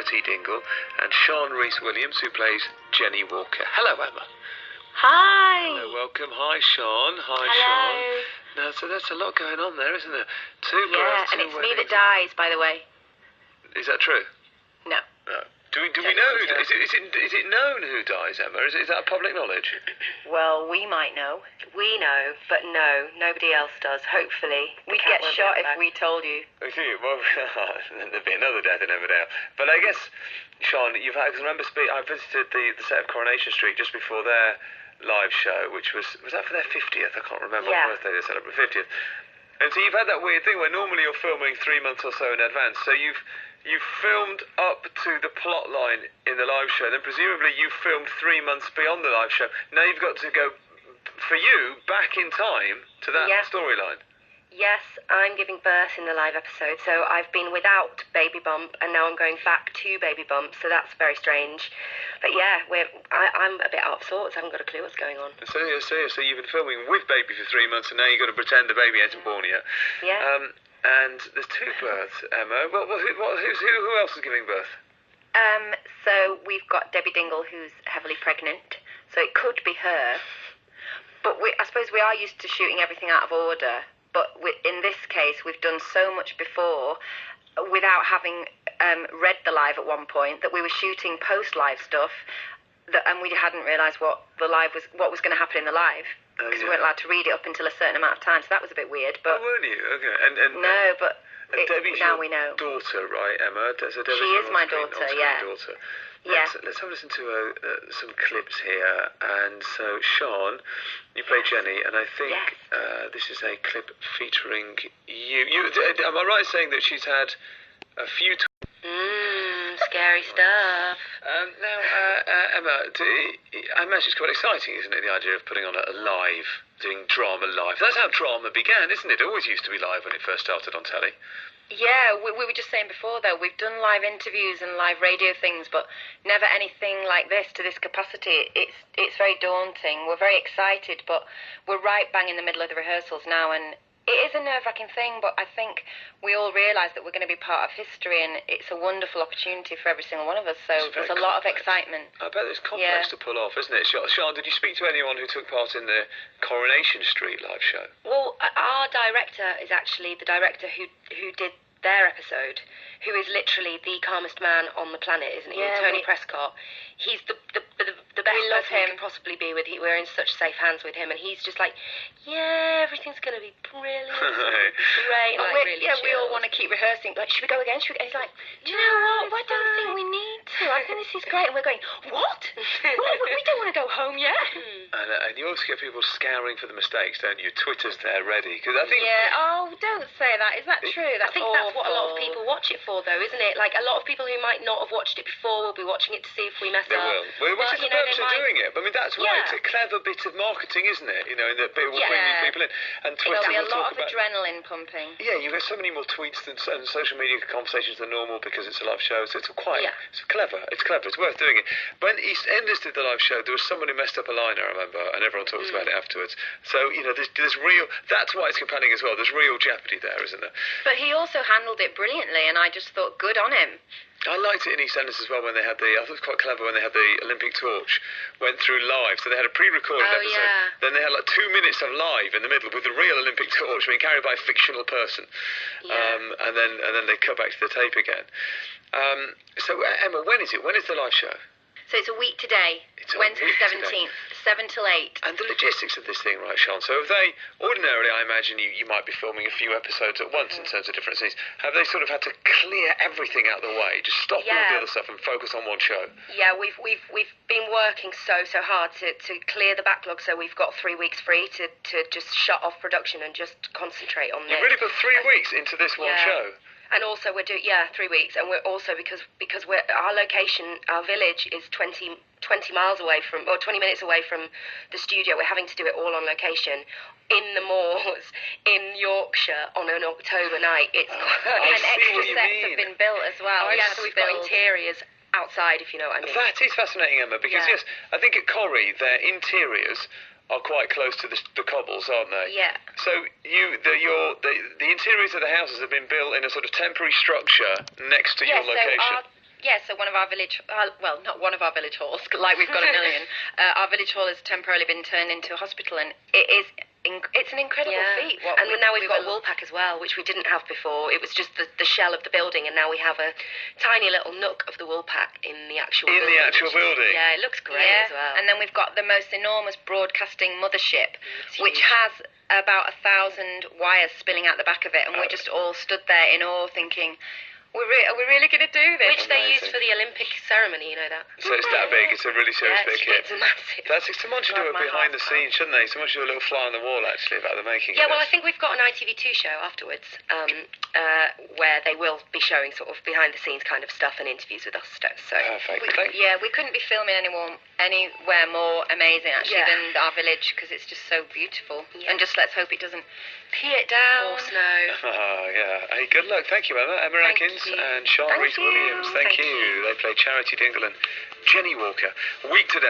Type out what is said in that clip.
Bertie Dingle, and Sean Reese Williams, who plays Jenny Walker. Hello, Emma. Hi. Hello, welcome. Hi, Sean. Hi, Hello. Sean. Now, so there's a lot going on there, isn't there? Two births, and two it's weddings. me that dies, by the way. Is that true? No. No. Do we know who? Is it known who dies, Emma? Is that public knowledge? Well, we might know. We know, but no, nobody else does, hopefully. We'd get shot if we told you. Okay, well, there'd be another death in Emmerdale. But I guess, Sean, you've had, because I remember I visited the set of Coronation Street just before their live show, which was that for their 50th? I can't remember what birthday they celebrated, 50th. And so you've had that weird thing where normally you're filming 3 months or so in advance, so you've filmed up to the plot line in the live show, then presumably you filmed 3 months beyond the live show. Now you've got to go, for you, back in time to that storyline. Yes, I'm giving birth in the live episode, so I've been without Baby Bump, and now I'm going back to Baby Bump, so that's very strange. But yeah, I'm a bit out of sorts. I haven't got a clue what's going on. So you've been filming with Baby for 3 months, and now you've got to pretend the baby hasn't born yet. Yeah. And there's 2 births, Emma. Who else is giving birth? So we've got Debbie Dingle, who's heavily pregnant, so it could be her. But I suppose we are used to shooting everything out of order. But in this case, we've done so much before without having read the live at one point that we were shooting post-live stuff, and we hadn't realised what was going to happen in the live. Because we weren't allowed to read it up until a certain amount of time, so that was a bit weird. But weren't you? Okay. No, but Debbie's now your we know. daughter, right, Emma? So she is my daughter, yeah. Daughter. Yeah. Let's have a listen to some clips here. And so, Sean, you play Jenny, and I think this is a clip featuring you. Am I right in saying that she's had a few... Scary stuff. Now, Emma, I imagine it's quite exciting, isn't it, the idea of putting on a live, doing drama live. That's how drama began, isn't it? It always used to be live when it first started on telly. Yeah, we were just saying before, though, we've done live interviews and live radio things, but never anything like this to this capacity. It's very daunting. We're very excited, but we're right bang in the middle of the rehearsals now, and it is a nerve-wracking thing, but I think we all realise that we're going to be part of history, and it's a wonderful opportunity for every single one of us, so there's a lot of excitement. I bet it's complex to pull off, isn't it? Sean, did you speak to anyone who took part in the Coronation Street live show? Well, our director is actually the director who did their episode, who is literally the calmest man on the planet, isn't he? Yeah, Tony Prescott. He's the best we love person him. we can possibly be with. We're in such safe hands with him, and he's just like, yeah, everything's going to be brilliant. Great. But Like, really we all want to keep rehearsing. Like, should we go again? And he's like, do you know what? I don't think we need to. I think this is great. And we're going, what? We don't want to go home yet. And you also get people scouring for the mistakes, don't you? Twitter's there ready. Cause I think Don't say that. Is that true? I think that's what a lot of people watch it for, though, isn't it? Like, a lot of people who might not have watched it before will be watching it to see if we mess they up. will. Which is the purpose of doing it. I mean, that's why it's a clever bit of marketing, isn't it? You know, in that it will bring these people in. And Twitter There'll be a will lot talk of about... adrenaline pumping. Yeah, you get so many more tweets and social media conversations than normal because it's a live show. So it's it's clever. It's clever. It's worth doing it. When EastEnders did the live show, there was someone who messed up a line, I remember, and everyone talks about it afterwards. So, you know, there's real... That's why it's compelling as well. There's real jeopardy there, isn't there? But he also handled it brilliantly, and I just thought, good on him. I liked it in EastEnders as well when they had I thought it was quite clever when they had the Olympic torch went through live. So they had a pre-recorded episode. Yeah. Then they had like 2 minutes of live in the middle with the real Olympic torch being carried by a fictional person. Yeah. And then they cut back to the tape again. So Emma, when is it? When is the live show? So it's a week today, Wednesday 17th, 7 till 8. And the logistics of this thing, right, Sean? So have they, ordinarily I imagine you might be filming a few episodes at once in terms of different scenes. Have they sort of had to clear everything out of the way, just stop all the other stuff and focus on one show? Yeah, we've been working so hard to clear the backlog, so we've got 3 weeks free to just shut off production and just concentrate on this. You really put 3 weeks into this one show? And also we're doing 3 weeks, and we're also because our location, our village is 20 miles away from, or 20 minutes away from the studio. We're having to do it all on location in the moors in Yorkshire on an October night. It's and extra sets have been built as well. So we've got interiors outside, if you know what I mean. That is fascinating, Emma, because yes, I think at Corrie their interiors are quite close to the cobbles, aren't they? Yeah. So the interiors of the houses have been built in a sort of temporary structure next to your location. So Yeah, so one of our village, well, not one of our village halls, like we've got a million. Our village hall has temporarily been turned into a hospital, and it's an incredible feat. And now we've got a wool pack as well, which we didn't have before. It was just the shell of the building, and now we have a tiny little nook of the wool pack in the actual building. In the actual building? Yeah, it looks great as well. And then we've got the most enormous broadcasting mothership, which has about 1,000 wires spilling out the back of it, and we're just all stood there in awe thinking, are we really going to do this? Which they use for the Olympic ceremony, you know that? So it's that big, it's a really serious bit of kit. It's massive. Someone should do it behind the scenes, shouldn't they? Someone should do a little fly on the wall, actually, about the making of Yeah, well, I this. think we've got an ITV2 show afterwards, where they will be showing sort of behind-the-scenes kind of stuff and interviews with us. So Perfect. we couldn't be filming anywhere more amazing, actually, than our village, because it's just so beautiful. Yeah. And just let's hope it doesn't pee it down. Or snow. Oh, yeah. Hey, good luck. Thank you, Emma. Emma Thank Atkins you. and Sean Thank Reese you. Williams. Thank Thank you. They play Charity Dingle and Jenny Walker. Week today.